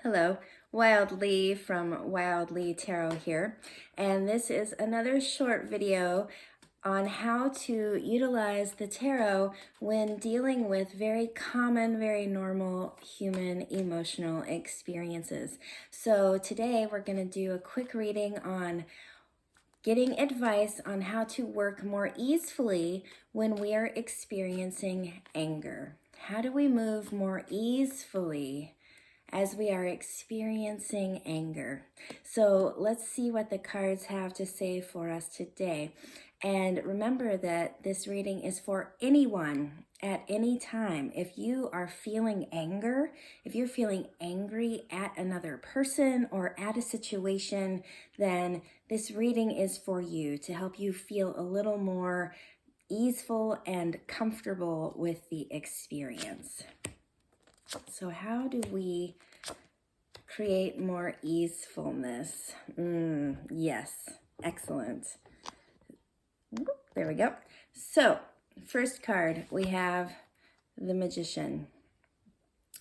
Hello, Wildly from Wildly Tarot here, and this is another short video on how to utilize the tarot when dealing with very common, very normal human emotional experiences. So today we're going to do a quick reading on getting advice on how to work more easily when we are experiencing anger. How do we move more easily as we are experiencing anger? So let's see what the cards have to say for us today. And remember that this reading is for anyone at any time. If you are feeling anger, if you're feeling angry at another person or at a situation, then this reading is for you to help you feel a little more easeful and comfortable with the experience. So how do we create more easefulness? Yes, excellent. There we go. So first card, we have the Magician.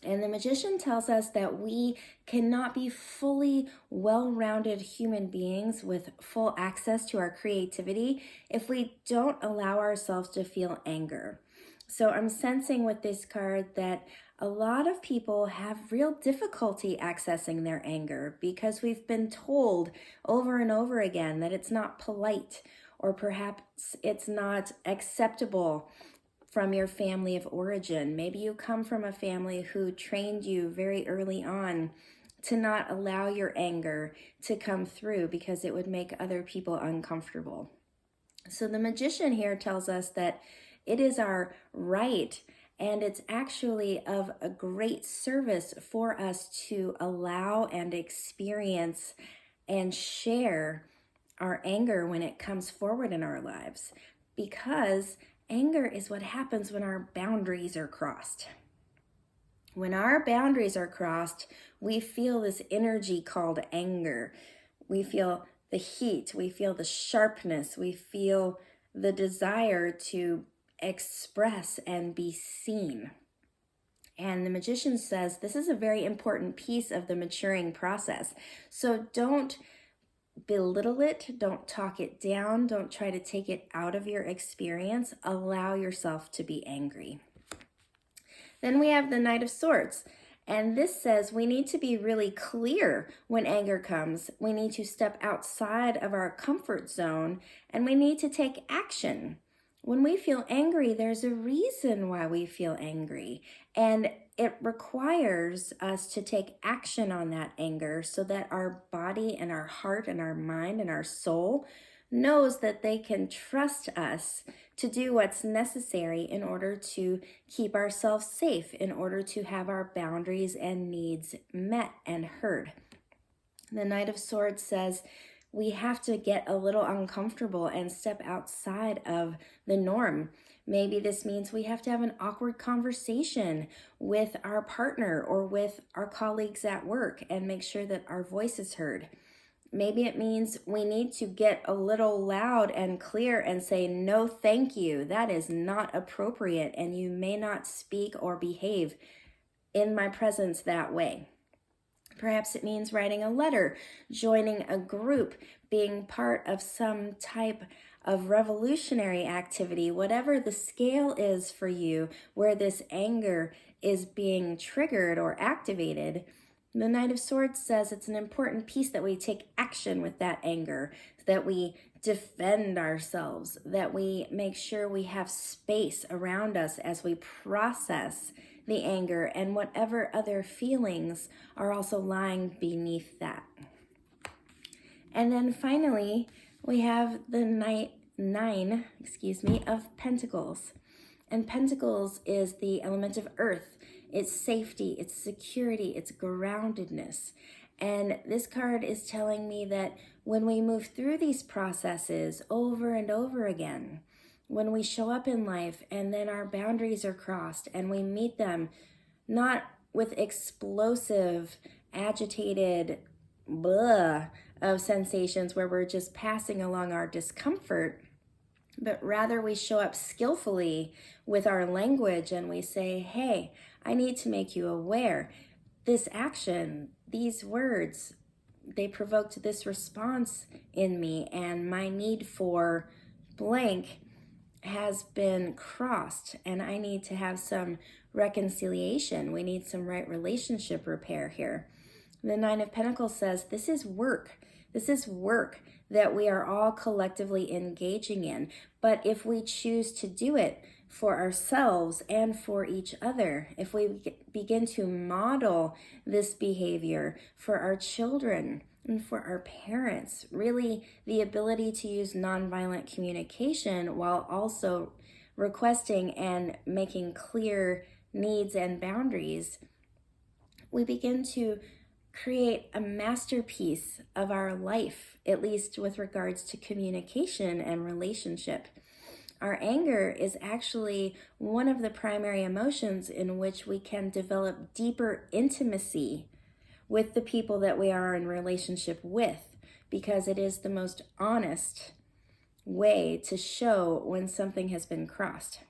And the Magician tells us that we cannot be fully well-rounded human beings with full access to our creativity if we don't allow ourselves to feel anger. So I'm sensing with this card that a lot of people have real difficulty accessing their anger because we've been told over and over again that it's not polite, or perhaps it's not acceptable from your family of origin. Maybe you come from a family who trained you very early on to not allow your anger to come through because it would make other people uncomfortable. So the Magician here tells us that it is our right, and it's actually of a great service for us to allow and experience and share our anger when it comes forward in our lives, because anger is what happens when our boundaries are crossed. When our boundaries are crossed, we feel this energy called anger. We feel the heat, we feel the sharpness, we feel the desire to express and be seen. And the Magician says this is a very important piece of the maturing process. So don't belittle it, don't talk it down, don't try to take it out of your experience. Allow yourself to be angry. Then we have the Knight of Swords. And this says we need to be really clear when anger comes. We need to step outside of our comfort zone, and we need to take action. When we feel angry, there's a reason why we feel angry, and it requires us to take action on that anger so that our body and our heart and our mind and our soul knows that they can trust us to do what's necessary in order to keep ourselves safe, in order to have our boundaries and needs met and heard. The Knight of Swords says we have to get a little uncomfortable and step outside of the norm. Maybe this means we have to have an awkward conversation with our partner or with our colleagues at work and make sure that our voice is heard. Maybe it means we need to get a little loud and clear and say, no, thank you. That is not appropriate, and you may not speak or behave in my presence that way. Perhaps it means writing a letter, joining a group, being part of some type of revolutionary activity, whatever the scale is for you, where this anger is being triggered or activated. The Knight of Swords says it's an important piece that we take action with that anger, that we defend ourselves, that we make sure we have space around us as we process the anger and whatever other feelings are also lying beneath that. And then finally, we have the nine of Pentacles. And Pentacles is the element of earth. It's safety, it's security, it's groundedness. And this card is telling me that when we move through these processes over and over again, when we show up in life and then our boundaries are crossed and we meet them not with explosive, agitated blah of sensations where we're just passing along our discomfort, but rather we show up skillfully with our language and we say, hey, I need to make you aware. this action, these words, they provoked this response in me, and my need for blank has been crossed, and I need to have some reconciliation. We need some right relationship repair here. The Nine of Pentacles says this is work. This is work that we are all collectively engaging in. But if we choose to do it for ourselves and for each other, if we begin to model this behavior for our children and for our parents, really the ability to use nonviolent communication while also requesting and making clear needs and boundaries, we begin to create a masterpiece of our life, at least with regards to communication and relationship. Our anger is actually one of the primary emotions in which we can develop deeper intimacy with the people that we are in relationship with, because it is the most honest way to show when something has been crossed.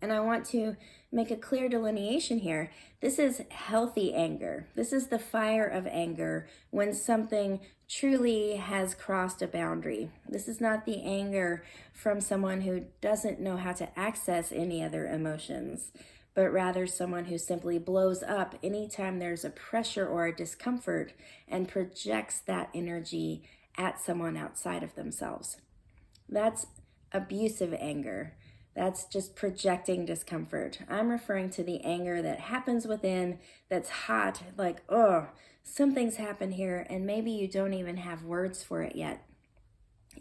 And I want to make a clear delineation here. This is healthy anger. This is the fire of anger when something truly has crossed a boundary. This is not the anger from someone who doesn't know how to access any other emotions, but rather someone who simply blows up anytime there's a pressure or a discomfort and projects that energy at someone outside of themselves. That's abusive anger. That's just projecting discomfort. I'm referring to the anger that happens within, that's hot, like, oh, something's happened here, and maybe you don't even have words for it yet.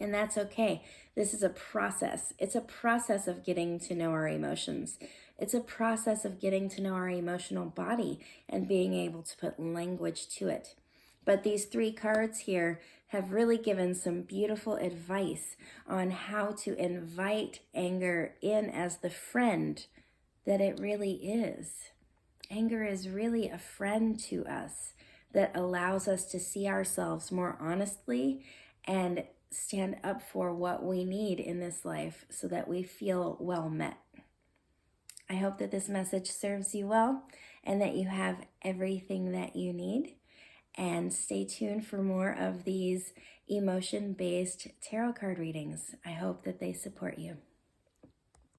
And that's okay. This is a process. It's a process of getting to know our emotions. It's a process of getting to know our emotional body and being able to put language to it. But these three cards here have really given some beautiful advice on how to invite anger in as the friend that it really is. Anger is really a friend to us that allows us to see ourselves more honestly and stand up for what we need in this life so that we feel well met. I hope that this message serves you well and that you have everything that you need. And stay tuned for more of these emotion-based tarot card readings. I hope that they support you.